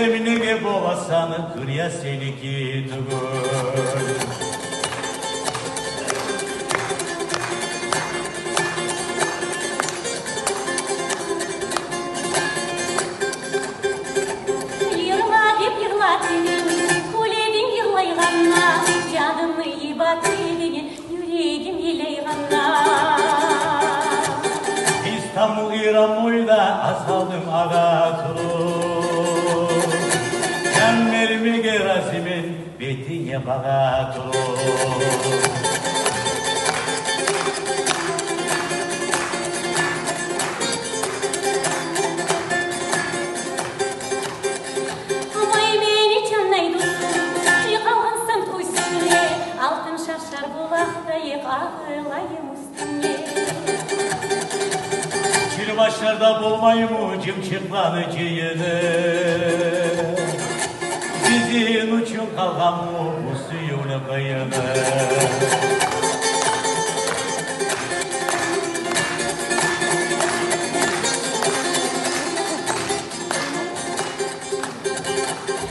Emnige boğasanı kırya seni gitgün. Canımı ibat edin, yüreğim ileyhanna. İstanbul İran'ıyla asaldım ağaturu. Emmerimi gerazimin betiye bağaturu. Çirbaşlarda bulmayı mucim çıklanıcıyını. Sizin uçun kalkan mu bu suyun kıyını.